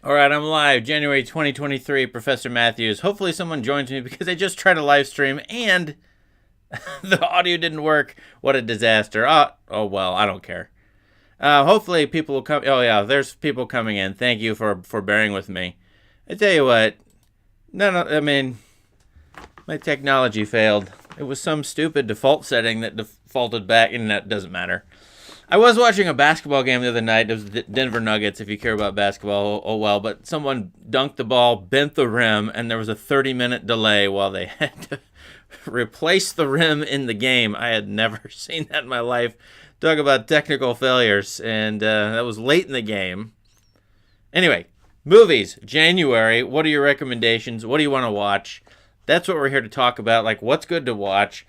All right, I'm live, January 2023, Professor Matthews. Hopefully someone joins me because I just tried a live stream and the audio didn't work. What a disaster. Oh well, I don't care. Hopefully people will come. Oh yeah, there's people coming in. Thank you for bearing with me. I tell you what, I mean, my technology failed. It was some stupid default setting that defaulted back, and that doesn't matter. I was watching a basketball game the other night. It was the Denver Nuggets, if you care about basketball. Oh well, but someone dunked the ball, bent the rim, and there was a 30-minute delay while they had to replace the rim in the game. I had never seen that in my life. Talk about technical failures, and that was late in the game. Anyway, movies, January. What are your recommendations? What do you want to watch? That's what we're here to talk about, like what's good to watch,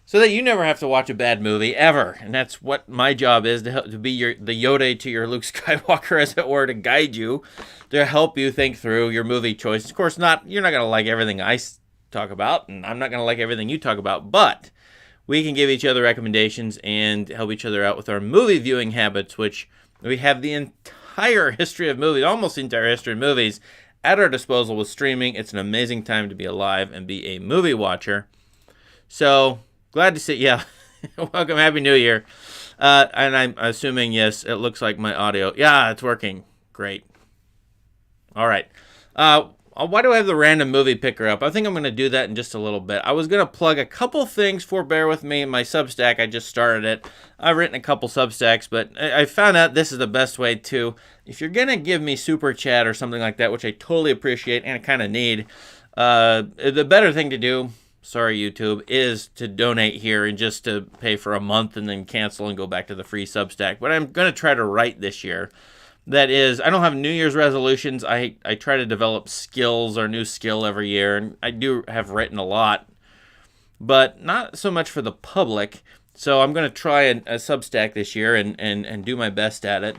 so that you never have to watch a bad movie, ever. And that's what my job is, to be the Yoda to your Luke Skywalker, as it were, to guide you, to help you think through your movie choices. Of course, you're not going to like everything I talk about, and I'm not going to like everything you talk about, but we can give each other recommendations and help each other out with our movie viewing habits, which we have the entire history of movies, almost the entire history of movies, at our disposal with streaming. It's an amazing time to be alive and be a movie watcher. So, glad to see, yeah, welcome, Happy New Year. And I'm assuming, yes, it looks like my audio, yeah, it's working, great. All right, why do I have the random movie picker up? I think I'm going to do that in just a little bit. I was going to plug a couple things for Bear With Me in my Substack. I just started it. I've written a couple Substacks, but I found out this is the best way to, if you're going to give me Super Chat or something like that, which I totally appreciate and I kind of need, the better thing to do, sorry YouTube, is to donate here and just to pay for a month and then cancel and go back to the free Substack. But I'm going to try to write this year. That is, I don't have New Year's resolutions. I try to develop skills or new skill every year, and I do have written a lot, but not so much for the public. So I'm going to try a Substack this year and do my best at it,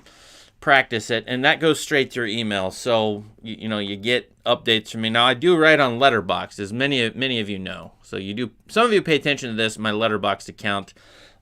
practice it, and that goes straight through email. So you get updates from me. Now I do write on Letterboxd, as many of you know. So you do. Some of you pay attention to this. My Letterboxd account,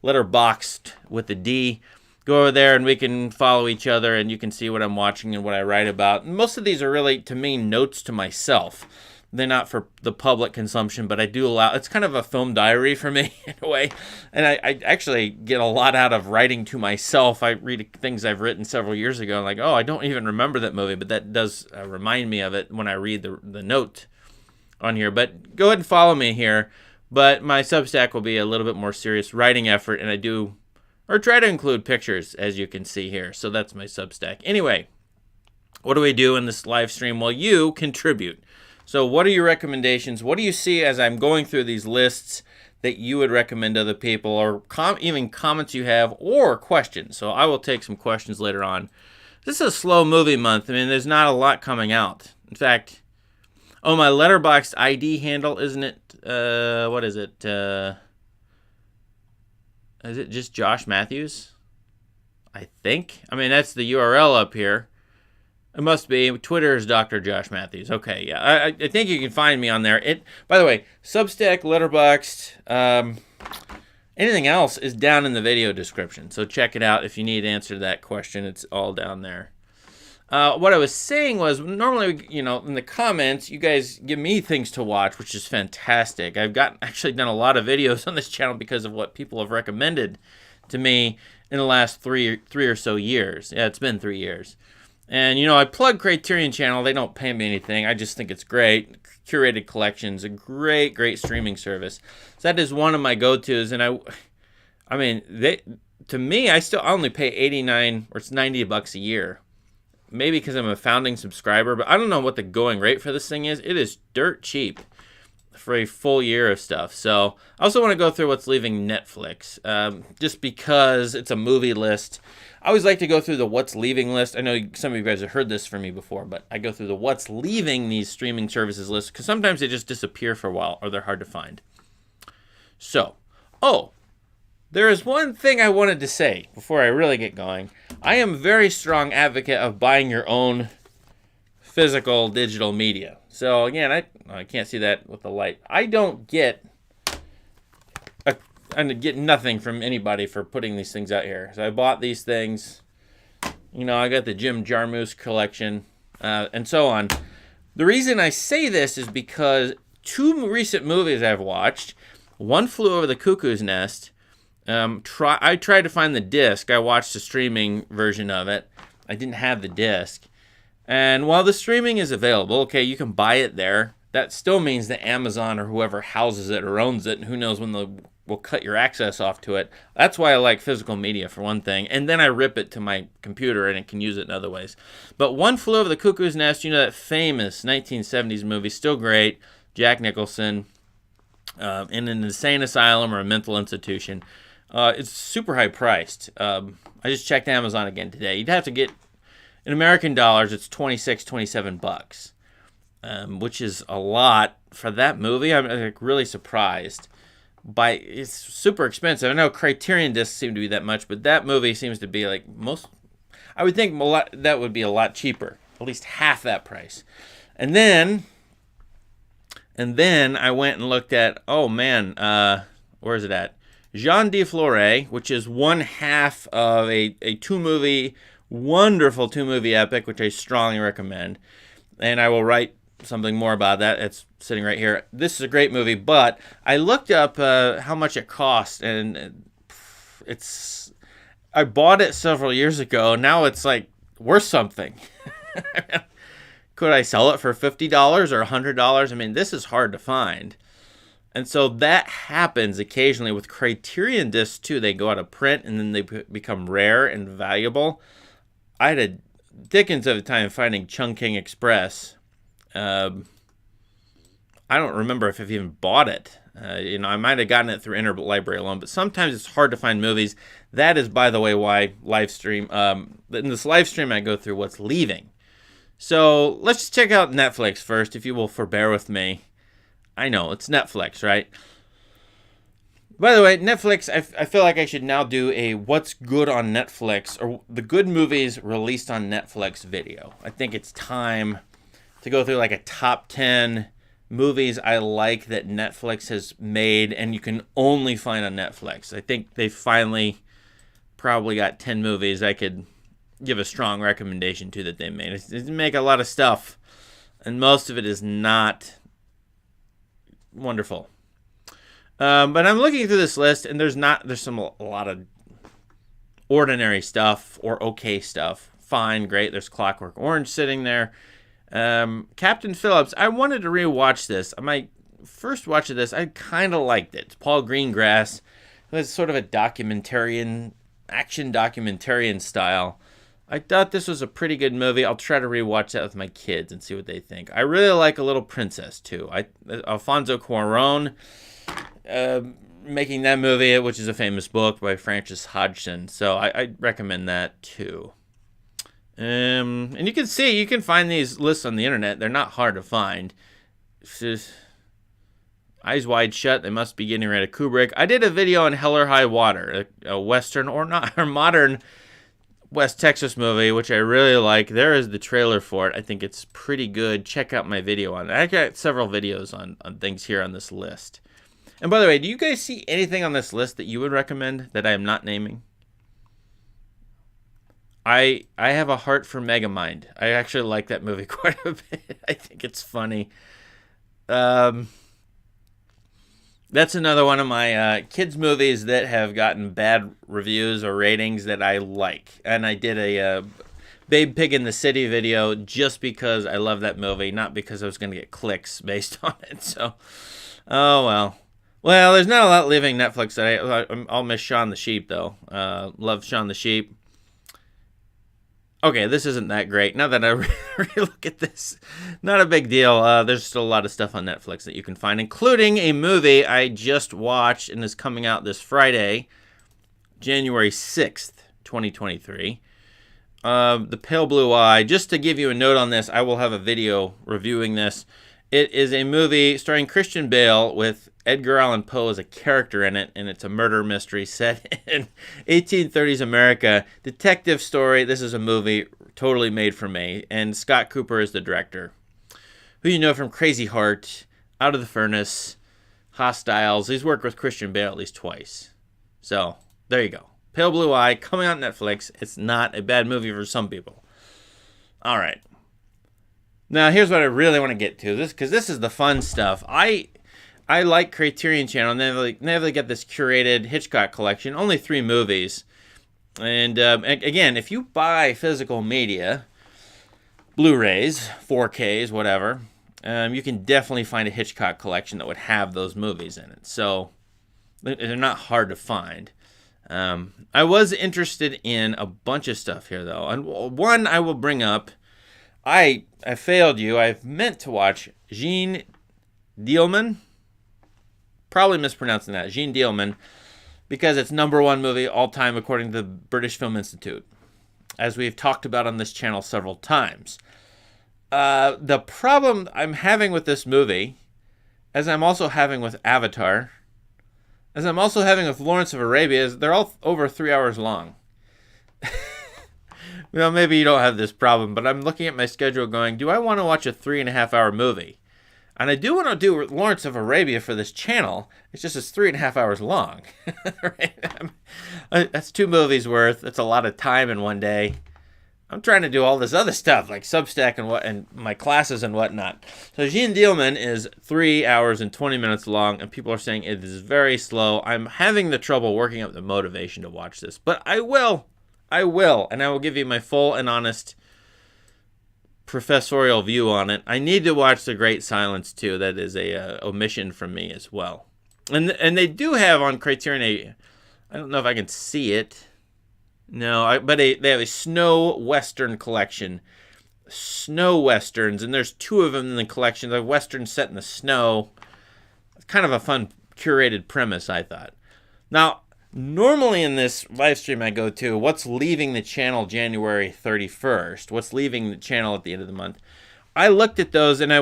Letterboxd with the D. Go over there and we can follow each other and you can see what I'm watching and what I write about. And most of these are really, to me, notes to myself. They're not for the public consumption, but I do allow, it's kind of a film diary for me in a way. And I actually get a lot out of writing to myself. I read things I've written several years ago and like, oh, I don't even remember that movie, but that does remind me of it when I read the note on here. But go ahead and follow me here. But my Substack will be a little bit more serious writing effort, and I do or try to include pictures, as you can see here. So that's my Substack. Anyway, what do we do in this live stream? Well, you contribute. So what are your recommendations? What do you see as I'm going through these lists that you would recommend to other people, or even comments you have, or questions? So I will take some questions later on. This is a slow movie month. I mean, there's not a lot coming out. In fact, oh, my Letterboxd ID handle, isn't it? What is it? Is it just Josh Matthews? I think. I mean, that's the URL up here. It must be. Twitter is Dr. Josh Matthews. Okay, yeah. I think you can find me on there. By the way, Substack, Letterboxd, anything else is down in the video description. So check it out if you need an answer to that question. It's all down there. What I was saying was, normally, in the comments, you guys give me things to watch, which is fantastic. I've actually done a lot of videos on this channel because of what people have recommended to me in the last three or so years. Yeah, it's been 3 years. And, I plug Criterion Channel. They don't pay me anything. I just think it's great. Curated Collections, a great, great streaming service. So that is one of my go-tos. And I mean, to me, I only pay $89 or it's $90 a year. Maybe because I'm a founding subscriber, but I don't know what the going rate for this thing is. It is dirt cheap for a full year of stuff. So I also want to go through what's leaving Netflix, just because it's a movie list. I always like to go through the what's leaving list. I know some of you guys have heard this from me before, but I go through the what's leaving these streaming services list because sometimes they just disappear for a while or they're hard to find. So, there is one thing I wanted to say before I really get going. I am a very strong advocate of buying your own physical digital media. So again, I can't see that with the light. I get nothing from anybody for putting these things out here. So I bought these things. I got the Jim Jarmusch collection. and so on. The reason I say this is because two recent movies I've watched, One Flew Over the Cuckoo's Nest. I tried to find the disc. I watched the streaming version of it. I didn't have the disc. And while the streaming is available, okay, you can buy it there. That still means that Amazon or whoever houses it or owns it, and who knows when will cut your access off to it. That's why I like physical media, for one thing. And then I rip it to my computer and it can use it in other ways. But One Flew Over the Cuckoo's Nest, you know, that famous 1970s movie, still great. Jack Nicholson in an insane asylum or a mental institution. It's super high priced. I just checked Amazon again today. You'd have to get, in American dollars, it's $27, which is a lot for that movie. I'm like really surprised. It's super expensive. I know Criterion discs seem to be that much, but that movie seems to be like most. I would think that would be a lot cheaper, at least half that price. And then I went and looked at, oh man, where is it at? Jean de Flore, which is one half of a wonderful two-movie epic, which I strongly recommend. And I will write something more about that. It's sitting right here. This is a great movie, but I looked up how much it cost, and I bought it several years ago. Now it's like worth something. Could I sell it for $50 or $100? I mean, this is hard to find. And so that happens occasionally with Criterion discs too. They go out of print and then they become rare and valuable. I had a dickens of a time finding Chungking Express. I don't remember if I've even bought it. I might have gotten it through interlibrary loan, but sometimes it's hard to find movies. That is, by the way, why Livestream. In this Livestream, I go through what's leaving. So let's check out Netflix first, if you will forbear with me. I know, it's Netflix, right? By the way, Netflix, I feel like I should now do a what's good on Netflix, or the good movies released on Netflix video. I think it's time to go through like a top 10 movies I like that Netflix has made and you can only find on Netflix. I think they finally probably got 10 movies I could give a strong recommendation to that they made. They make a lot of stuff, and most of it is not wonderful. But I'm looking through this list, and there's a lot of ordinary stuff or okay stuff. Fine, great. There's Clockwork Orange sitting there. Captain Phillips, I wanted to rewatch this. My first watch of this, I kind of liked it. It's Paul Greengrass. It was sort of a action documentarian style. I thought this was a pretty good movie. I'll try to rewatch that with my kids and see what they think. I really like A Little Princess, too. Alfonso Cuarón making that movie, which is a famous book by Frances Hodgson. So I recommend that, too. And you can find these lists on the internet. They're not hard to find. It's just Eyes Wide Shut. They must be getting rid of Kubrick. I did a video on Hell or High Water, a Western or modern West Texas movie, which I really like. There is the trailer for it. I think it's pretty good. Check out my video on it. I got several videos on things here on this list. And by the way, do you guys see anything on this list that you would recommend that I am not naming? I have a heart for Megamind. I actually like that movie quite a bit. I think it's funny. That's another one of my kids' movies that have gotten bad reviews or ratings that I like. And I did a Babe Pig in the City video just because I love that movie, not because I was going to get clicks based on it. So, oh well. Well, there's not a lot leaving Netflix. I'll miss Shaun the Sheep, though. Love Shaun the Sheep. Okay, this isn't that great. Now that I look at this, not a big deal. There's still a lot of stuff on Netflix that you can find, including a movie I just watched and is coming out this Friday, January 6th, 2023. The Pale Blue Eye. Just to give you a note on this, I will have a video reviewing this. It is a movie starring Christian Bale with Edgar Allan Poe as a character in it, and it's a murder mystery set in 1830s America. Detective story. This is a movie totally made for me, and Scott Cooper is the director, who you know from Crazy Heart, Out of the Furnace, Hostiles. He's worked with Christian Bale at least twice. So, there you go. Pale Blue Eye, coming out on Netflix. It's not a bad movie for some people. All right. Now, here's what I really want to get to, this because this is the fun stuff. I like Criterion Channel, and they got this curated Hitchcock collection, only 3 movies. And again, if you buy physical media, Blu-rays, 4Ks, whatever, you can definitely find a Hitchcock collection that would have those movies in it. So they're not hard to find. I was interested in a bunch of stuff here, though. And one I will bring up. I failed you. I've meant to watch Jeanne Dielman. Probably mispronouncing that. Jeanne Dielman. Because it's #1 movie all time according to the British Film Institute. As we've talked about on this channel several times. The problem I'm having with this movie, as I'm also having with Avatar, as I'm also having with Lawrence of Arabia, is they're all over 3 hours long. Well, maybe you don't have this problem, but I'm looking at my schedule going, do I want to watch a 3.5-hour movie? And I do want to do Lawrence of Arabia for this channel. It's just it's 3.5 hours long. Right? That's 2 movies worth. That's a lot of time in one day. I'm trying to do all this other stuff like Substack and my classes and whatnot. So Jeanne Dielman is 3 hours and 20 minutes long, and people are saying it is very slow. I'm having the trouble working up the motivation to watch this, but I will, and I will give you my full and honest professorial view on it. I need to watch The Great Silence too. That is a omission from me as well. And they do have on Criterion I don't know if I can see it. No, but they have a snow western collection. Snow westerns, and there's 2 of them in the collection. The western set in the snow. It's kind of a fun curated premise, I thought. Now, normally in this live stream I go to, what's leaving the channel January 31st? What's leaving the channel at the end of the month? I looked at those, and I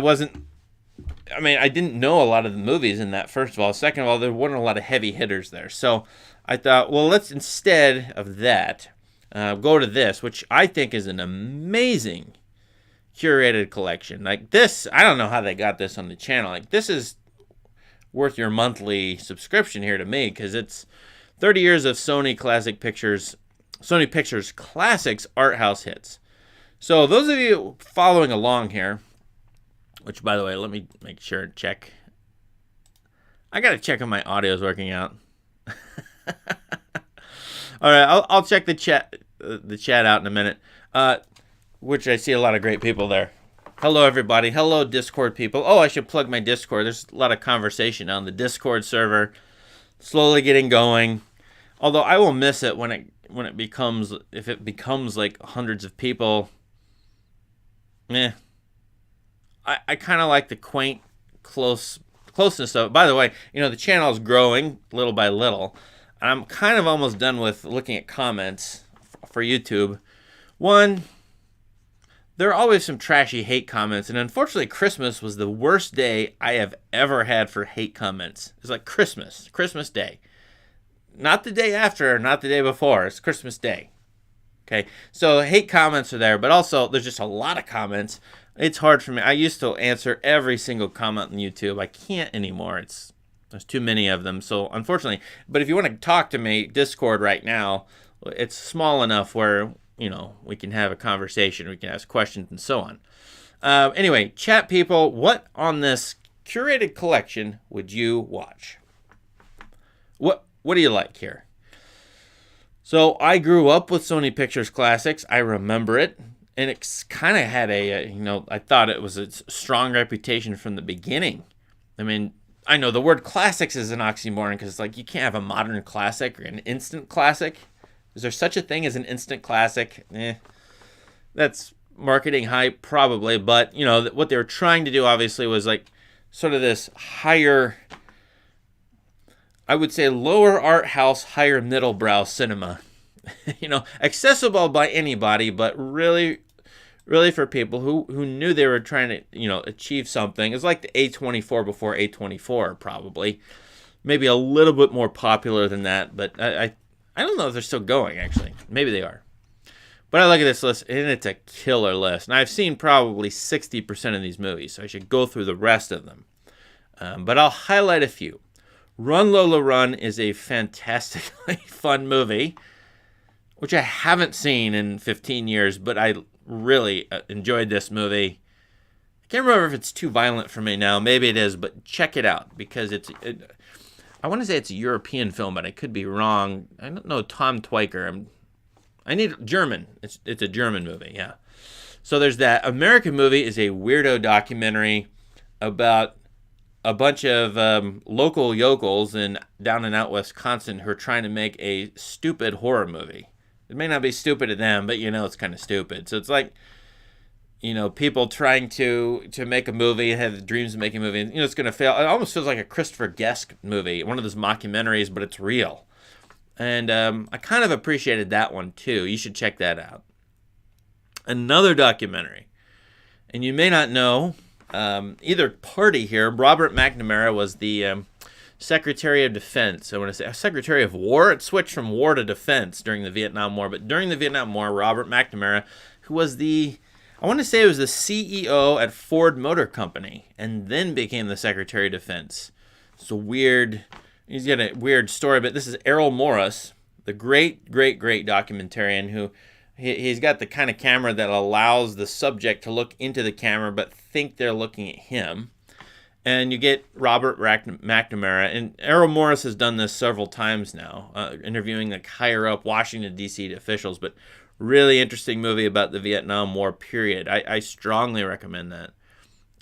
didn't know a lot of the movies in that, first of all. Second of all, there weren't a lot of heavy hitters there. So I thought, well, let's, instead of that, go to this, which I think is an amazing curated collection. Like this, I don't know how they got this on the channel. Like, this is worth your monthly subscription here to me, because it's 30 years of Sony Pictures Classics art house hits. So those of you following along here, which, by the way, let me make sure and check. I got to check if my audio is working out. All right, I'll check the chat out in a minute, which I see a lot of great people there. Hello, everybody. Hello, Discord people. Oh, I should plug my Discord. There's a lot of conversation on the Discord server. Slowly getting going. Although I will miss it when it becomes like hundreds of people. I kind of like the quaint closeness of it. By the way, the channel is growing little by little. I'm kind of almost done with looking at comments for YouTube. One, there are always some trashy hate comments, and unfortunately Christmas was the worst day I have ever had for hate comments. It's like Christmas Day. Not the day after, not the day before. It's Christmas Day. Okay, so hate comments are there, but also there's just a lot of comments. It's hard for me. I used to answer every single comment on YouTube. I can't anymore. There's too many of them. So unfortunately, but if you want to talk to me, Discord right now, it's small enough where, we can have a conversation. We can ask questions and so on. Anyway, chat people, what on this curated collection would you watch? What do you like here? So I grew up with Sony Pictures Classics. I remember it. And it's kind of had I thought it was a strong reputation from the beginning. I mean, I know the word classics is an oxymoron because it's like you can't have a modern classic or an instant classic. Is there such a thing as an instant classic? That's marketing hype, probably. But, what they were trying to do, obviously, was like sort of this higher, I would say lower art house, higher middle-brow cinema. Accessible by anybody, but really for people who knew they were trying to, achieve something. It's like the A24 before A24, probably. Maybe a little bit more popular than that, but I don't know if they're still going, actually. Maybe they are. But I look at this list, and it's a killer list. And I've seen probably 60% of these movies, so I should go through the rest of them. But I'll highlight a few. Run, Lola, Run is a fantastically fun movie, which I haven't seen in 15 years, but I really enjoyed this movie. can't remember if it's too violent for me now. Maybe it is, but check it out because I want to say it's a European film, but I could be wrong. I don't know Tom Twyker. I need German. It's a German movie, yeah. So there's that. American movie is a weirdo documentary about a bunch of local yokels down in out Wisconsin who are trying to make a stupid horror movie. It may not be stupid to them, but it's kind of stupid. So it's like, people trying to make a movie, have dreams of making a movie, and, it's going to fail. It almost feels like a Christopher Guest movie, one of those mockumentaries, but it's real. And I kind of appreciated that one, too. You should check that out. Another documentary, and you may not know either party here. Robert McNamara was the Secretary of Defense. I want to say Secretary of War. It switched from war to defense during the Vietnam War. But during the Vietnam War, Robert McNamara, who was I want to say it was the CEO at Ford Motor Company, and then became the Secretary of Defense. It's he's got a weird story, but this is Errol Morris, the great documentarian who, he's got the kind of camera that allows the subject to look into the camera but think they're looking at him. And you get Robert McNamara, and Errol Morris has done this several times now, interviewing like higher up Washington, D.C. officials, but really interesting movie about the Vietnam War period. I strongly recommend that.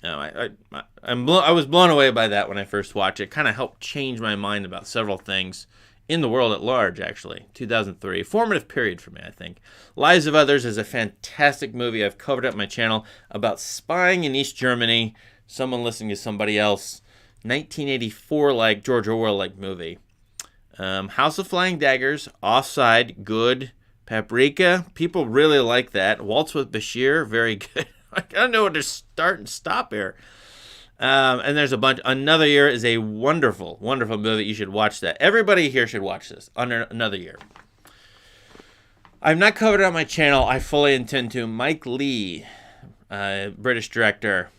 I was blown away by that when I first watched it. It kind of helped change my mind about several things in the world at large, actually. 2003. Formative period for me, I think. Lives of Others is a fantastic movie I've covered up my channel about spying in East Germany, someone listening to somebody else. 1984-like, George Orwell-like movie. House of Flying Daggers, Offside, good. Paprika, people really like that. Waltz with Bashir, very good. I don't know where to start and stop here. And there's a bunch. Another Year is a wonderful, wonderful movie. You should watch that. Everybody here should watch this. Another Year. I've not covered it on my channel. I fully intend to. Mike Leigh, British director,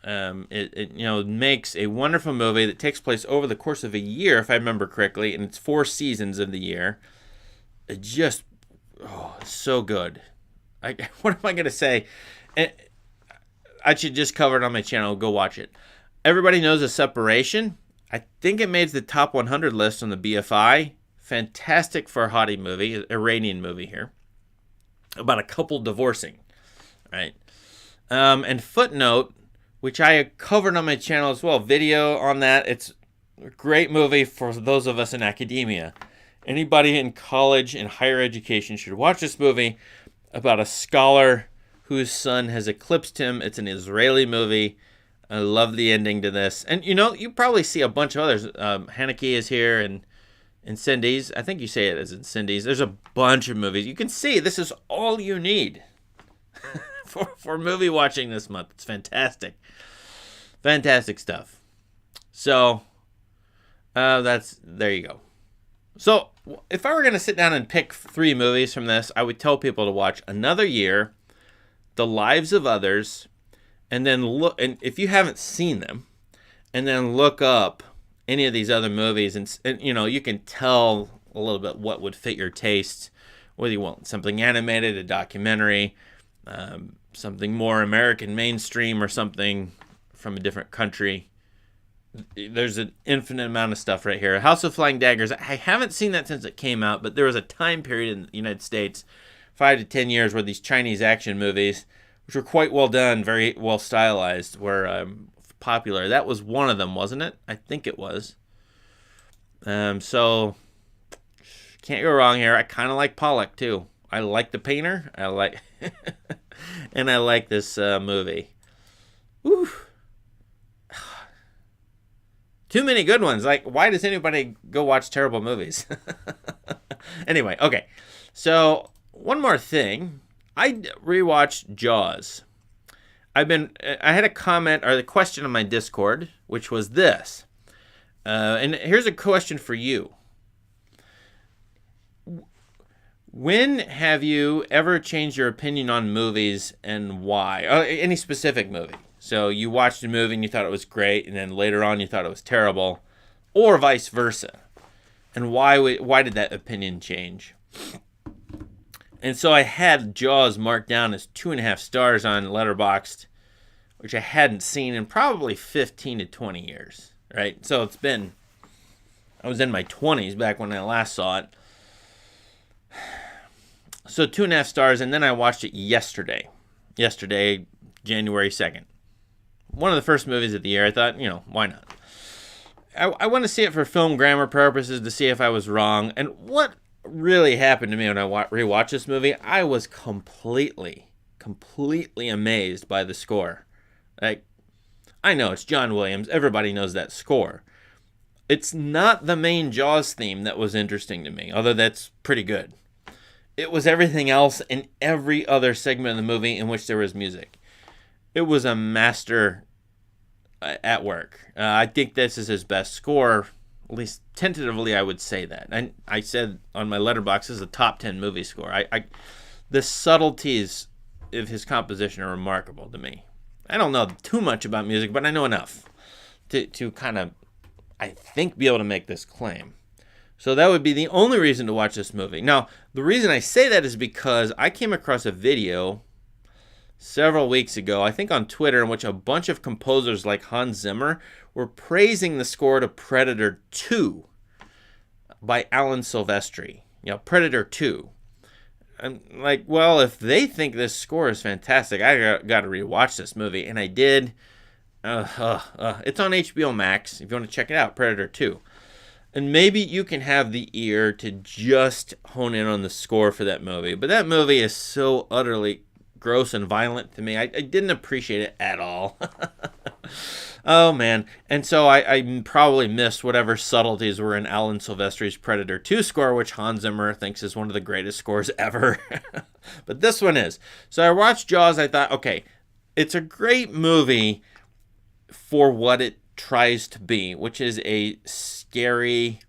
it makes a wonderful movie that takes place over the course of a year, if I remember correctly, and it's 4 seasons of the year. It just, so good. What am I going to say? I should just cover it on my channel. Go watch it. Everybody Knows a Separation. I think it made the top 100 list on the BFI. Fantastic Farhadi movie, Iranian movie here, about a couple divorcing, right? And Footnote, which I covered on my channel as well, video on that. It's a great movie for those of us in academia. Anybody in college and higher education should watch this movie about a scholar whose son has eclipsed him. It's an Israeli movie. I love the ending to this. And, you probably see a bunch of others. Haneke is here and Incendies. I think you say it as Incendies. There's a bunch of movies. You can see this is all you need for movie watching this month. It's fantastic. Fantastic stuff. So, there you go. So, if I were going to sit down and pick 3 movies from this, I would tell people to watch Another Year, The Lives of Others, and then look, and if you haven't seen them, and then look up any of these other movies, and you can tell a little bit what would fit your taste, whether you want something animated, a documentary, something more American mainstream, or something from a different country. There's an infinite amount of stuff right here. House of Flying Daggers, I haven't seen that since it came out, but there was a time period in the United States, 5 to 10 years, where these Chinese action movies, which were quite well done, very well stylized, were popular. That was one of them, wasn't it? I think it was. So, can't go wrong here. I kind of like Pollock, too. I like the painter. I like... and I like this movie. Woo! Too many good ones. Like, why does anybody go watch terrible movies? Anyway, okay. So, one more thing. I rewatched Jaws. I had a comment or the question on my Discord, which was this. And here's a question for you. When have you ever changed your opinion on movies and why? Any specific movie. So you watched a movie and you thought it was great, and then later on you thought it was terrible, or vice versa. And why did that opinion change? And so I had Jaws marked down as 2.5 stars on Letterboxd, which I hadn't seen in probably 15 to 20 years, right? So I was in my 20s back when I last saw it. So 2.5 stars, and then I watched it yesterday, January 2nd. One of the first movies of the year. I thought, why not? I want to see it for film grammar purposes to see if I was wrong. And what really happened to me when I rewatched this movie, I was completely amazed by the score. Like, I know it's John Williams. Everybody knows that score. It's not the main Jaws theme that was interesting to me, although that's pretty good. It was everything else in every other segment of the movie in which there was music. It was a master at work. I think this is his best score. At least tentatively, I would say that. And I said on my letterbox, this is a top 10 movie score. The subtleties of his composition are remarkable to me. I don't know too much about music, but I know enough to kind of, I think, be able to make this claim. So that would be the only reason to watch this movie. Now, the reason I say that is because I came across a video several weeks ago, I think on Twitter, in which a bunch of composers like Hans Zimmer were praising the score to Predator 2 by Alan Silvestri. Predator 2. I'm like, well, if they think this score is fantastic, I got to rewatch this movie. And I did. It's on HBO Max if you want to check it out, Predator 2. And maybe you can have the ear to just hone in on the score for that movie. But that movie is so utterly gross and violent to me. I didn't appreciate it at all. Oh, man. And so I probably missed whatever subtleties were in Alan Silvestri's Predator 2 score, which Hans Zimmer thinks is one of the greatest scores ever. But this one is. So I watched Jaws. I thought, okay, it's a great movie for what it tries to be, which is a scary,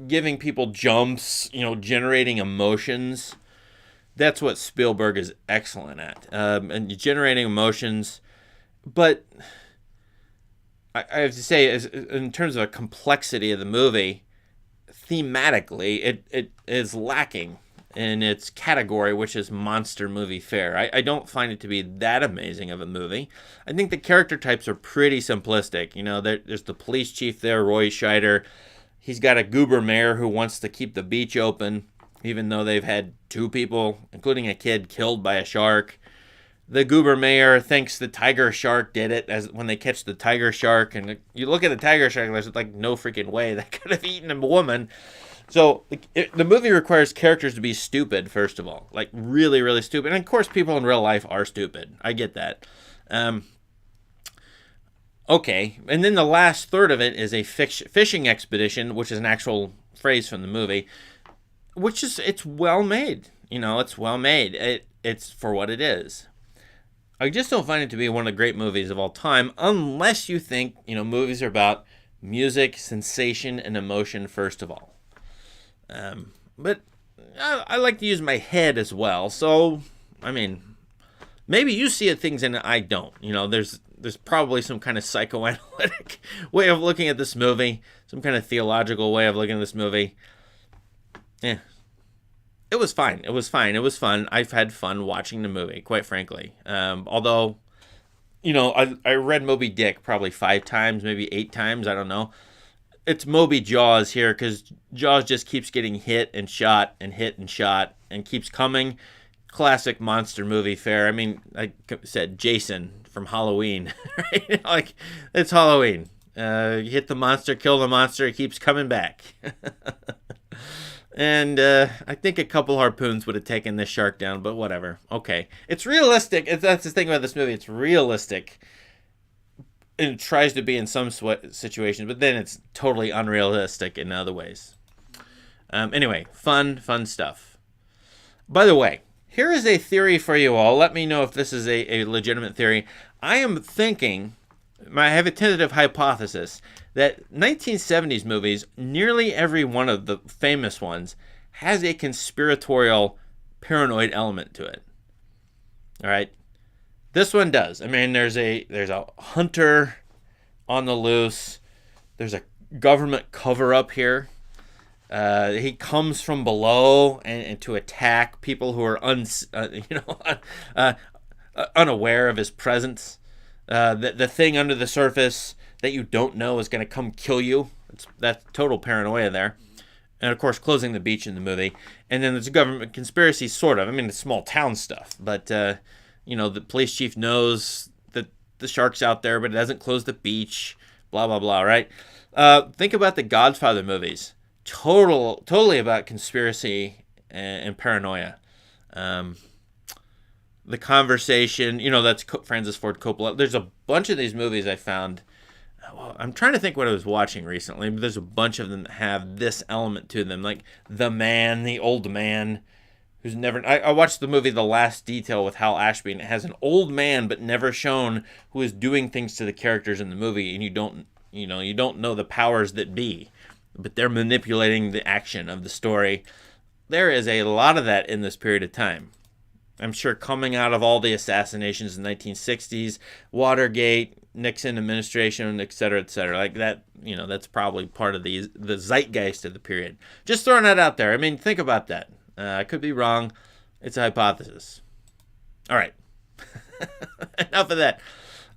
giving people jumps, generating emotions. That's what Spielberg is excellent at, and generating emotions. But I have to say, in terms of a complexity of the movie, thematically, it is lacking in its category, which is monster movie fare. I don't find it to be that amazing of a movie. I think the character types are pretty simplistic. There's the police chief there, Roy Scheider. He's got a goober mayor who wants to keep the beach open, even though they've had 2 people, including a kid, killed by a shark. The goober mayor thinks the tiger shark did it as when they catch the tiger shark. And you look at the tiger shark, there's like no freaking way that could have eaten a woman. So the movie requires characters to be stupid, first of all. Like really, really stupid. And of course, people in real life are stupid. I get that. Okay. And then the last third of it is a fishing expedition, which is an actual phrase from the movie. It's well made. It's well made. It's for what it is. I just don't find it to be one of the great movies of all time, unless you think, movies are about music, sensation, and emotion first of all. But I like to use my head as well. So, maybe you see things in it I don't. There's probably some kind of psychoanalytic way of looking at this movie, some kind of theological way of looking at this movie. It was fine. It was fun. I've had fun watching the movie, quite frankly. Although, I read Moby Dick probably 5 times, maybe 8 times. I don't know. It's Moby Jaws here because Jaws just keeps getting hit and shot and hit and shot and keeps coming. Classic monster movie fare. I said Jason from Halloween, right? Like, it's Halloween. You hit the monster, kill the monster, it keeps coming back. And I think a couple harpoons would have taken this shark down, but whatever. Okay. It's realistic. That's the thing about this movie. It's realistic. It tries to be in some situations, but then it's totally unrealistic in other ways. Anyway, fun stuff. By the way, here is a theory for you all. Let me know if this is a legitimate theory. I am thinking, I have a tentative hypothesis, that 1970s movies, nearly every one of the famous ones, has a conspiratorial, paranoid element to it. All right? This one does. There's a hunter on the loose. There's a government cover-up here. He comes from below and to attack people who are unaware of his presence. The thing under the surface that you don't know is going to come kill you. That's total paranoia there. And of course, closing the beach in the movie. And then there's a government conspiracy, sort of. I mean, it's small town stuff. But, the police chief knows that the shark's out there, but it doesn't close the beach. Blah, blah, blah, right? Think about the Godfather movies. Totally about conspiracy and paranoia. The Conversation, that's Francis Ford Coppola. There's a bunch of these movies I found. Well, I'm trying to think what I was watching recently, but there's a bunch of them that have this element to them, like the old man, who's never. I watched the movie The Last Detail with Hal Ashby, and it has an old man but never shown who is doing things to the characters in the movie, and you don't know the powers that be, but they're manipulating the action of the story. There is a lot of that in this period of time. I'm sure coming out of all the assassinations in the 1960s, Watergate, Nixon administration, et cetera, like that, that's probably part of the zeitgeist of the period. Just throwing that out there. I mean, think about that. I could be wrong. It's a hypothesis. All right. Enough of that.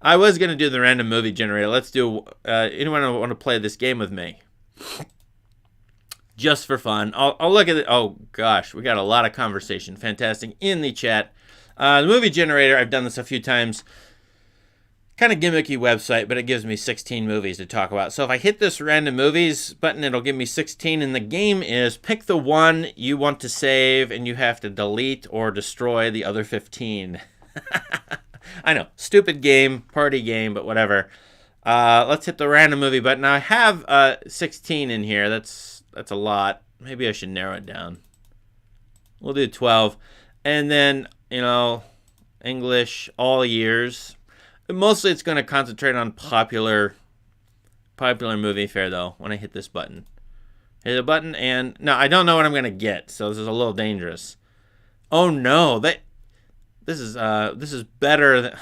I was going to do the random movie generator. Let's do, anyone want to play this game with me? Just for fun. I'll look at it. Oh, gosh. We got a lot of conversation. Fantastic. In the chat. The movie generator, I've done this a few times. Kind of gimmicky website, but it gives me 16 movies to talk about. So if I hit this random movies button, it'll give me 16. And the game is pick the one you want to save, and you have to delete or destroy the other 15. I know. Stupid game, party game, but whatever. Let's hit the random movie button. Now I have 16 in here. That's a lot. Maybe I should narrow it down. We'll do 12. And then, English, all years. Mostly it's going to concentrate on popular movie fare, though, when I hit this button. Hit the button, and no, I don't know what I'm going to get, so this is a little dangerous. Oh, no. This is better than...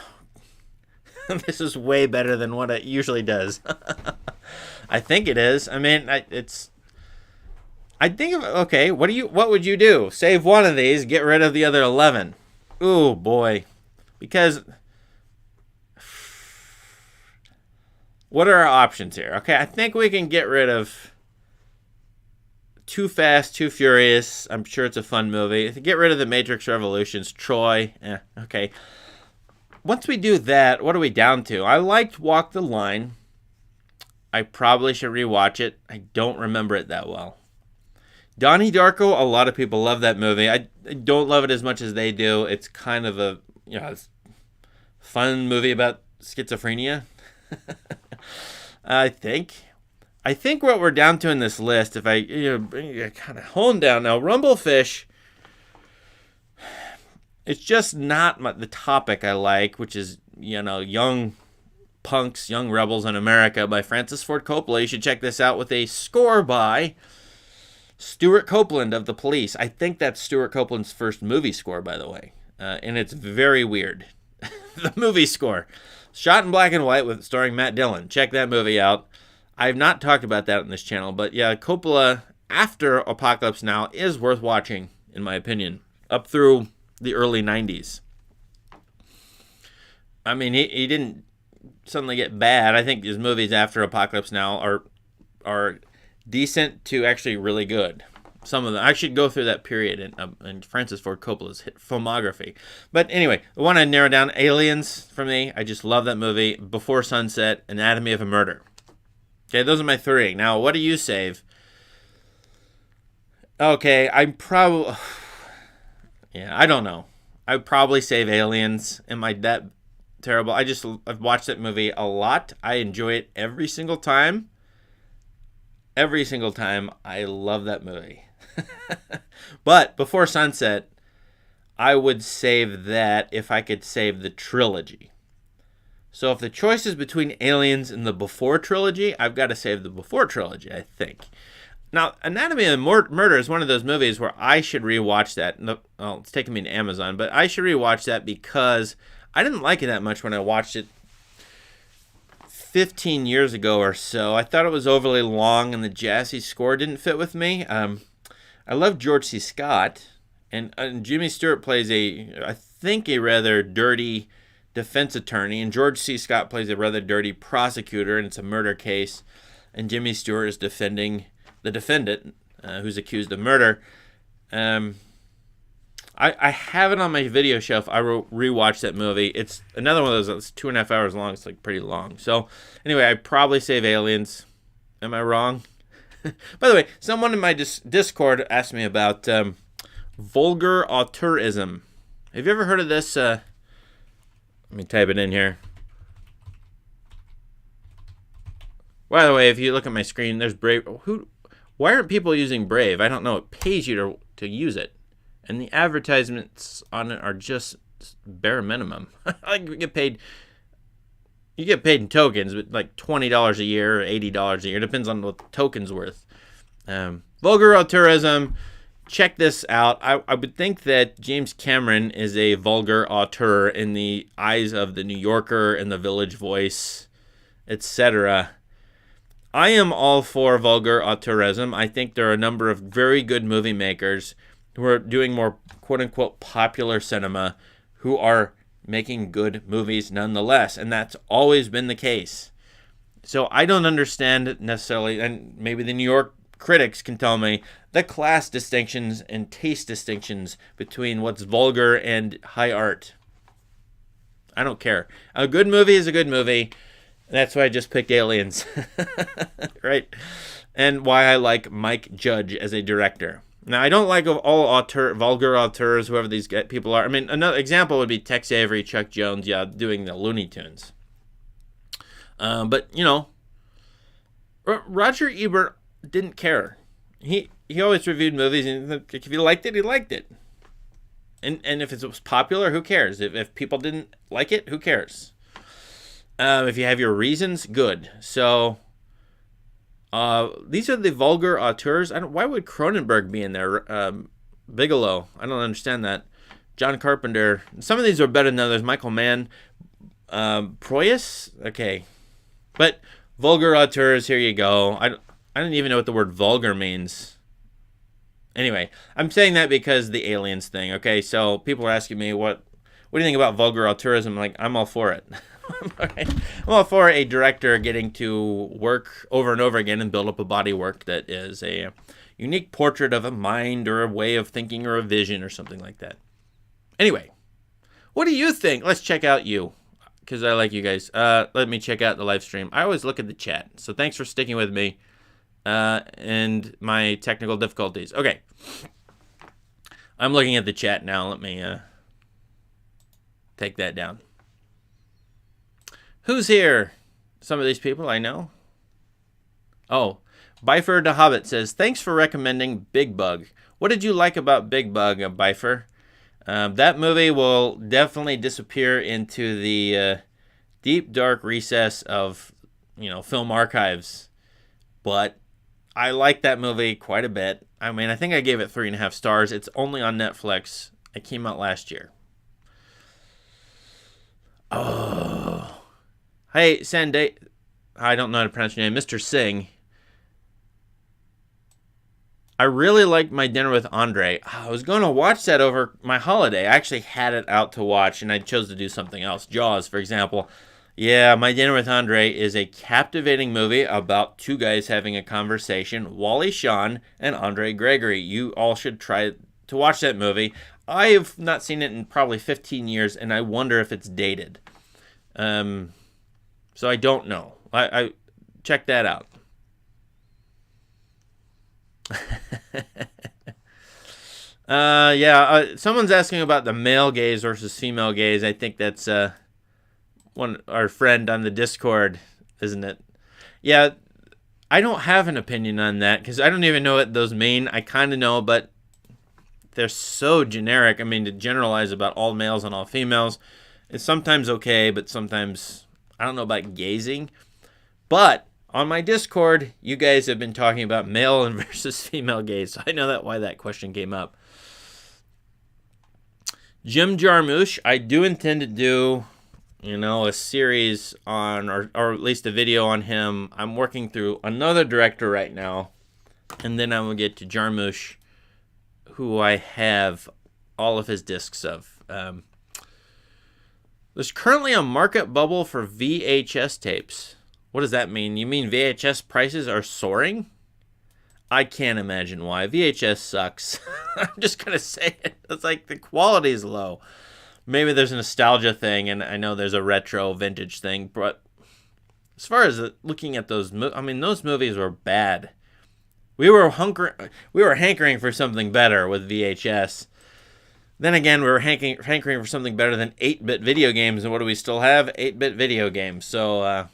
This is way better than what it usually does. I think it is. I mean, okay, what would you do? Save one of these, get rid of the other 11. Ooh, boy. Because what are our options here? Okay, I think we can get rid of Too Fast, Too Furious. I'm sure it's a fun movie. Get rid of The Matrix Revolutions, Troy. Okay. Once we do that, what are we down to? I liked Walk the Line. I probably should rewatch it. I don't remember it that well. Donnie Darko, a lot of people love that movie. I don't love it as much as they do. It's kind of a fun movie about schizophrenia. I think what we're down to in this list, if I kind of hone down now, Rumblefish, it's just not the topic I like, which is, young punks, young rebels in America by Francis Ford Coppola. You should check this out with a score by Stuart Copeland of The Police. I think that's Stuart Copeland's first movie score, by the way. And it's very weird. The movie score. Shot in black and white starring Matt Dillon. Check that movie out. I've not talked about that on this channel, but yeah, Coppola after Apocalypse Now is worth watching, in my opinion, up through the early 90s. I mean, he didn't suddenly get bad. I think his movies after Apocalypse Now are decent to actually really good. Some of them. I should go through that period in Francis Ford Coppola's filmography. But anyway, the one I narrowed down, Aliens, for me. I just love that movie. Before Sunset, Anatomy of a Murder. Okay, those are my three. Now, what do you save? Okay, I'm probably... Yeah, I don't know. I would probably save Aliens. Am I that terrible? I've watched that movie a lot. I enjoy it every single time. Every single time. I love that movie. But Before Sunset, I would save that if I could save the trilogy. So if the choice is between Aliens and the Before trilogy, I've got to save the Before trilogy, I think. Now, Anatomy of Murder is one of those movies where I should rewatch that. Well, it's taking me to Amazon, but I should rewatch that because I didn't like it that much when I watched it 15 years ago or so. I thought it was overly long and the jazzy score didn't fit with me. I love George C. Scott, and Jimmy Stewart plays think, a rather dirty defense attorney, and George C. Scott plays a rather dirty prosecutor, and it's a murder case, and Jimmy Stewart is defending the defendant, who's accused of murder. I have it on my video shelf. I will rewatch that movie. It's another one of those that's 2.5 hours long. It's like pretty long. So anyway, I'd probably save Aliens. Am I wrong? By the way, someone in my Discord asked me about vulgar auteurism. Have you ever heard of this? Let me type it in here. By the way, if you look at my screen, there's Brave. Why aren't people using Brave? I don't know. It pays you to use it. And the advertisements on it are just bare minimum. Like you get paid in tokens, but like $20 a year or $80 a year. Depends on what the token's worth. Vulgar auteurism. Check this out. I would think that James Cameron is a vulgar auteur in the eyes of the New Yorker and the Village Voice, etc. I am all for vulgar auteurism. I think there are a number of very good movie makers who are doing more quote-unquote popular cinema who are making good movies nonetheless, and that's always been the case. So I don't understand necessarily, and maybe the New York critics can tell me, the class distinctions and taste distinctions between what's vulgar and high art. I don't care. A good movie is a good movie. That's why I just picked Aliens. Right? And why I like Mike Judge as a director. Now, I don't like all vulgar auteurs, whoever these people are. I mean, another example would be Tex Avery, Chuck Jones, doing the Looney Tunes. But, Roger Ebert didn't care. He always reviewed movies, and if he liked it, he liked it. And if it was popular, who cares? If people didn't like it, who cares? If you have your reasons, good. So these are the vulgar auteurs. Why would Cronenberg be in there? Bigelow. I don't understand that. John Carpenter. Some of these are better than others. Michael Mann. Proyas? Okay. But vulgar auteurs, here you go. I don't even know what the word vulgar means. Anyway, I'm saying that because the aliens thing, okay? So people are asking me, what do you think about vulgar auteurism? I'm like, I'm all for it. I'm all for a director getting to work over and over again and build up a body work that is a unique portrait of a mind or a way of thinking or a vision or something like that. Anyway, what do you think? Let's check out you, because I like you guys. Let me check out the live stream. I always look at the chat, so thanks for sticking with me and my technical difficulties. Okay, I'm looking at the chat now. Let me take that down. Who's here? Some of these people I know. Oh, Bifer the Hobbit says, thanks for recommending Big Bug. What did you like about Big Bug, Bifer? That movie will definitely disappear into the deep, dark recess of, film archives. But I like that movie quite a bit. I mean, I think I gave it 3.5 stars. It's only on Netflix. It came out last year. Oh. Hey, Sanday. I don't know how to pronounce your name. Mr. Singh. I really liked My Dinner with Andre. I was going to watch that over my holiday. I actually had it out to watch, and I chose to do something else. Jaws, for example. Yeah, My Dinner with Andre is a captivating movie about two guys having a conversation. Wally Shawn and Andre Gregory. You all should try to watch that movie. I have not seen it in probably 15 years, and I wonder if it's dated. So I don't know. I check that out. Someone's asking about the male gaze versus female gaze. I think that's our friend on the Discord, isn't it? Yeah, I don't have an opinion on that because I don't even know what those mean. I kind of know, but they're so generic. I mean, to generalize about all males and all females is sometimes okay, but sometimes I don't know about gazing. But on my Discord, you guys have been talking about male and versus female gaze. So I know why that question came up. Jim Jarmusch, I do intend to do, a series on, or at least a video on him. I'm working through another director right now. And then I will get to Jarmusch, who I have all of his discs of. There's currently a market bubble for VHS tapes. What does that mean? You mean VHS prices are soaring? I can't imagine why. VHS sucks. I'm just going to say it. It's like the quality is low. Maybe there's a nostalgia thing, and I know there's a retro vintage thing, but as far as looking at those, I mean, those movies were bad. We were hankering for something better with VHS. Then again, we were hankering for something better than 8-bit video games, and what do we still have? 8-bit video games. So,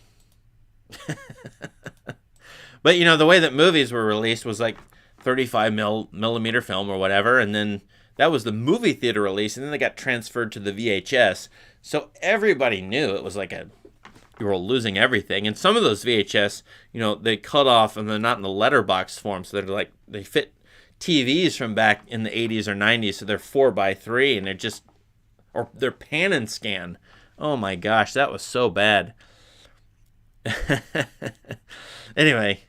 but you know, the way that movies were released was like 35 millimeter film or whatever, and then that was the movie theater release, and then they got transferred to the VHS. So everybody knew it was like you were losing everything. And some of those VHS, you know, they cut off and they're not in the letterbox form, so they're like, they fit TVs from back in the 80s or 90s, so they're 4x3, and they're pan and scan. Oh my gosh, that was so bad. Anyway,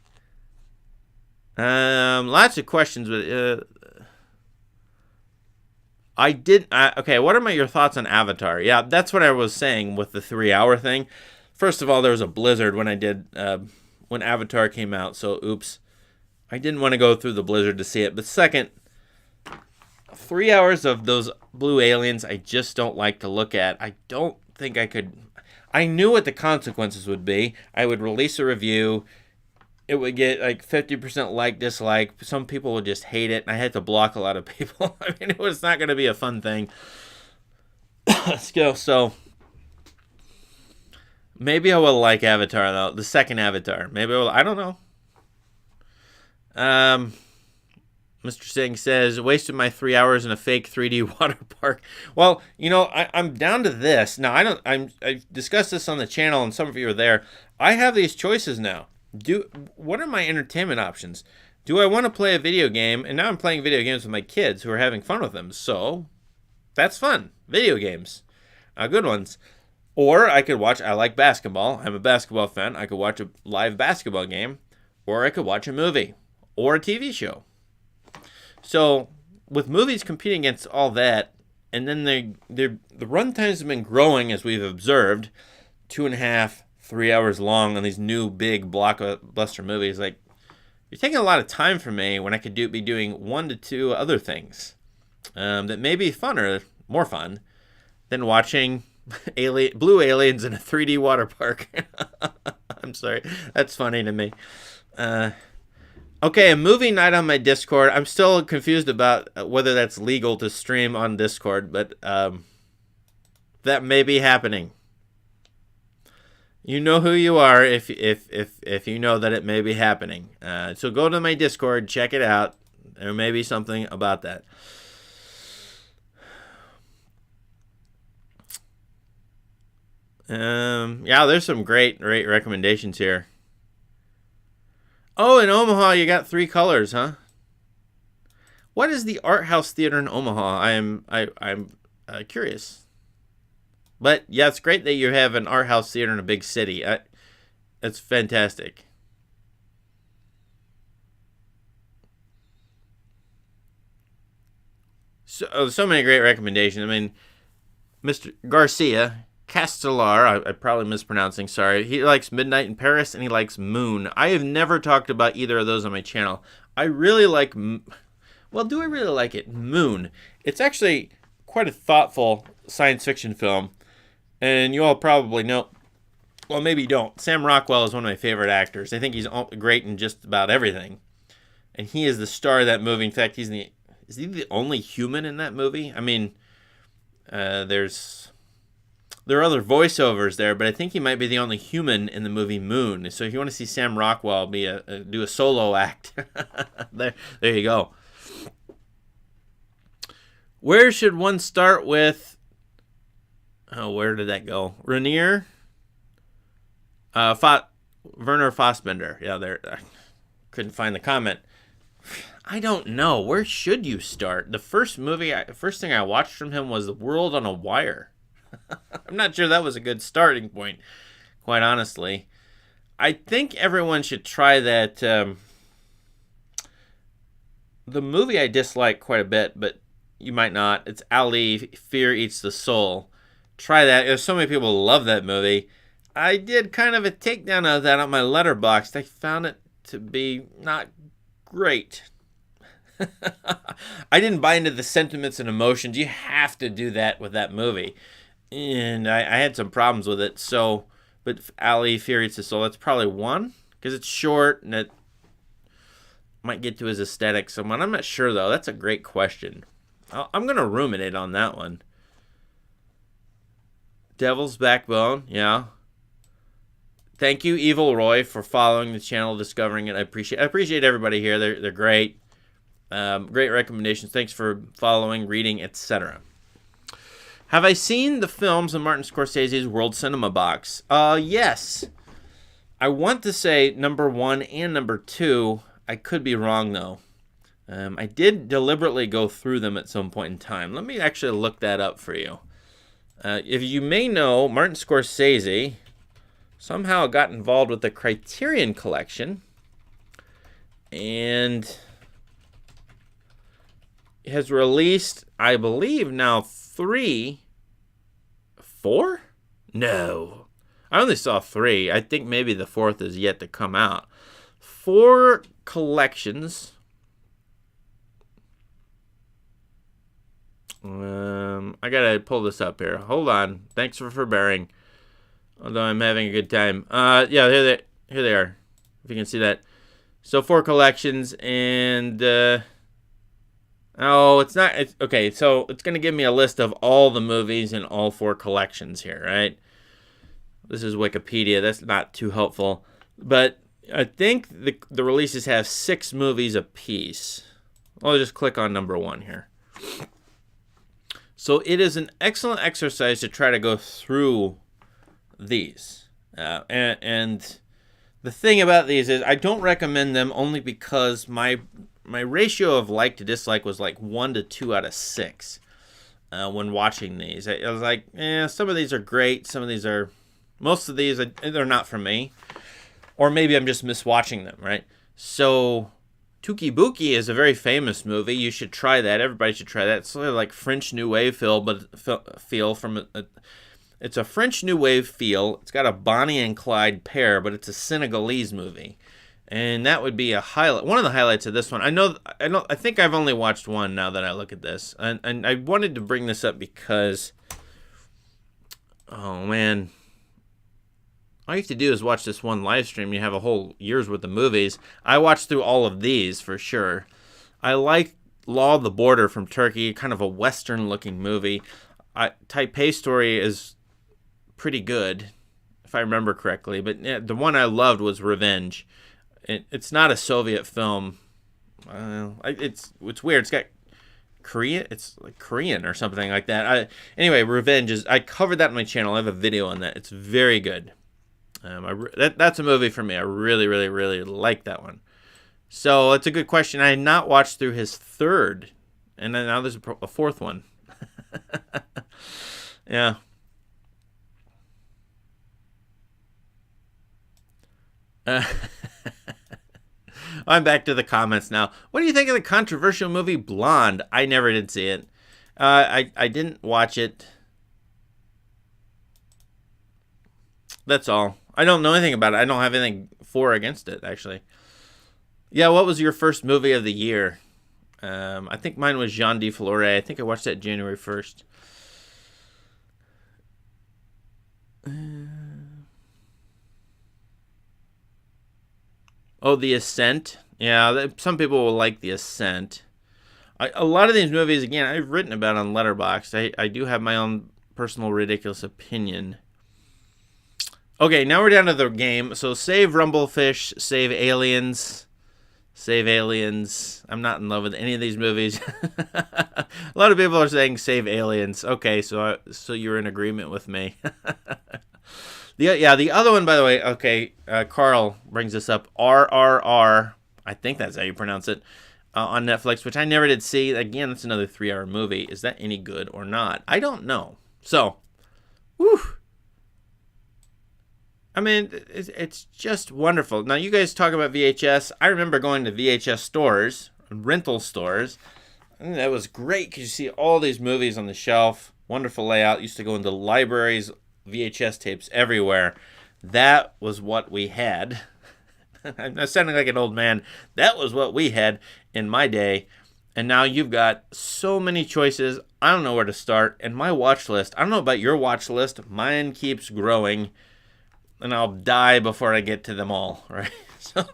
lots of questions, but okay, what are your thoughts on Avatar? Yeah, that's what I was saying with the 3-hour thing. First of all, there was a blizzard when when Avatar came out, so oops. I didn't want to go through the blizzard to see it. But second, 3 hours of those blue aliens I just don't like to look at. I don't think I could. I knew what the consequences would be. I would release a review. It would get like 50% like, dislike. Some people would just hate it. And I had to block a lot of people. I mean, it was not going to be a fun thing. So maybe I will like Avatar, though. The second Avatar. Maybe I will. I don't know. Mr. Singh says, wasted my 3 hours in a fake 3D water park. Well, you know, I'm down to this. Now, I discussed this on the channel, and some of you are there. I have these choices now. What are my entertainment options? Do I want to play a video game? And now I'm playing video games with my kids who are having fun with them. So, that's fun. Video games. Good ones. Or I could watch, I like basketball. I'm a basketball fan. I could watch a live basketball game. Or I could watch a movie. Or a TV show. So, with movies competing against all that, and then the run times have been growing as we've observed, 2.5, 3 hours long on these new big blockbuster movies. Like, you're taking a lot of time from me when I could be doing 1 to 2 other things that may be more fun than watching blue aliens in a 3D water park. I'm sorry, that's funny to me. Okay, a movie night on my Discord. I'm still confused about whether that's legal to stream on Discord, but that may be happening. You know who you are if you know that it may be happening. So go to my Discord, check it out. There may be something about that. Yeah, there's some great recommendations here. Oh, in Omaha, you got 3 colors, huh? What is the art house theater in Omaha? I'm curious. But yeah, it's great that you have an art house theater in a big city. That's fantastic. So many great recommendations. I mean, Mr. Garcia Castellar, I'm probably mispronouncing, sorry. He likes Midnight in Paris, and he likes Moon. I have never talked about either of those on my channel. I really like, well, do I really like it? Moon. It's actually quite a thoughtful science fiction film, and you all probably know, well, maybe you don't. Sam Rockwell is one of my favorite actors. I think he's great in just about everything, and he is the star of that movie. In fact, is he the only human in that movie? I mean, there are other voiceovers there, but I think he might be the only human in the movie Moon. So if you want to see Sam Rockwell do a solo act, there you go. Where should one start with? Oh, where did that go? Rainier? Werner Fassbender. Yeah, there. I couldn't find the comment. I don't know. Where should you start? The first thing I watched from him was The World on a Wire. I'm not sure that was a good starting point, quite honestly. I think everyone should try that. The movie I dislike quite a bit, but you might not. It's Ali, Fear Eats the Soul. try that. There's so many people love that movie. I did kind of a takedown of that on my Letterboxd. I found it to be not great. I didn't buy into the sentiments and emotions. You have to do that with that movie. And I had some problems with it. So, but Ali, Fury to Soul, that's probably one. Because it's short and it might get to his aesthetic somewhat. I'm not sure, though. That's a great question. I'm going to ruminate on that one. Devil's Backbone, yeah. Thank you, Evil Roy, for following the channel, discovering it. I appreciate everybody here. They're great. Great recommendations. Thanks for following, reading, etc. Have I seen the films in Martin Scorsese's World Cinema Box? Yes. I want to say number 1 and number 2. I could be wrong, though. I did deliberately go through them at some point in time. Let me actually look that up for you. If you may know, Martin Scorsese somehow got involved with the Criterion Collection and has released, I believe, now 4? No. I only saw 3. I think maybe the 4th is yet to come out. 4 collections. I gotta pull this up here. Hold on. Thanks for forbearing. Although I'm having a good time. Yeah, here they are. If you can see that. So 4 collections and oh, it's not. Okay, so it's gonna give me a list of all the movies in all 4 collections here, right? This is Wikipedia. That's not too helpful, but I think the releases have 6 movies apiece. I'll just click on number 1 here. So it is an excellent exercise to try to go through these. And the thing about these is I don't recommend them only because my ratio of like to dislike was like 1 to 2 out of 6 when watching these. I was like, some of these are great. Some of these are, most of these, they're not for me. Or maybe I'm just miswatching them, right? So Tuki Buki is a very famous movie. You should try that. Everybody should try that. It's sort of like French New Wave feel from it's a French New Wave feel. It's got a Bonnie and Clyde pair, but it's a Senegalese movie. And that would be a highlight. One of the highlights of this one. I think I've only watched one now that I look at this. And I wanted to bring this up because, oh man, all you have to do is watch this one live stream. You have a whole year's worth of movies. I watched through all of these for sure. I like Law of the Border from Turkey, kind of a Western-looking movie. Taipei Story is pretty good, if I remember correctly. But the one I loved was Revenge. It's not a Soviet film. It's weird. It's got Korean. It's like Korean or something like that. Anyway, Revenge is. I covered that on my channel. I have a video on that. It's very good. That's a movie for me. I really, really, really like that one. So it's a good question. I had not watched through his 3rd, and then now there's a 4th one. Yeah. I'm back to the comments now. What do you think of the controversial movie Blonde? I never did see it. I didn't watch it. That's all. I don't know anything about it. I don't have anything for or against it, actually. Yeah, what was your first movie of the year? I think mine was Jean de Flore. I think I watched that January 1st. Oh, The Ascent. Yeah, some people will like The Ascent. A lot of these movies, again, I've written about on Letterboxd. I do have my own personal ridiculous opinion. Okay, now we're down to the game. So save Rumblefish, save Aliens. Save Aliens. I'm not in love with any of these movies. A lot of people are saying save Aliens. Okay, so you're in agreement with me. The other one, by the way, okay, Carl brings this up. RRR, I think that's how you pronounce it, on Netflix, which I never did see. Again, that's another 3-hour movie. Is that any good or not? I don't know. So, whew. I mean, it's just wonderful. Now, you guys talk about VHS. I remember going to VHS stores, rental stores, And that was great because you see all these movies on the shelf. Wonderful layout. Used to go into libraries, VHS tapes everywhere. That was what we had. I'm sounding like an old man. That was what we had in my day. And now you've got so many choices. I don't know where to start. And my watch list, I don't know about your watch list. Mine keeps growing. And I'll die before I get to them all, right? So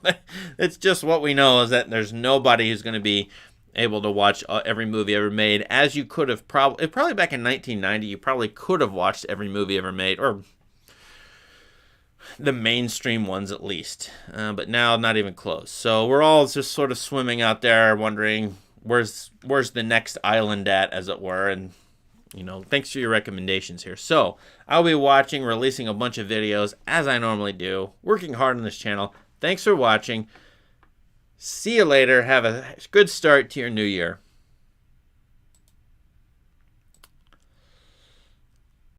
it's just what we know is that there's nobody who's going to be able to watch every movie ever made, as you could have probably back in 1990, you probably could have watched every movie ever made, or the mainstream ones at least. But now, not even close. So we're all just sort of swimming out there, wondering where's the next island at, as it were. And thanks for your recommendations here. So I'll be releasing a bunch of videos as I normally do, working hard on this channel. Thanks for watching. See you later. Have a good start to your new year.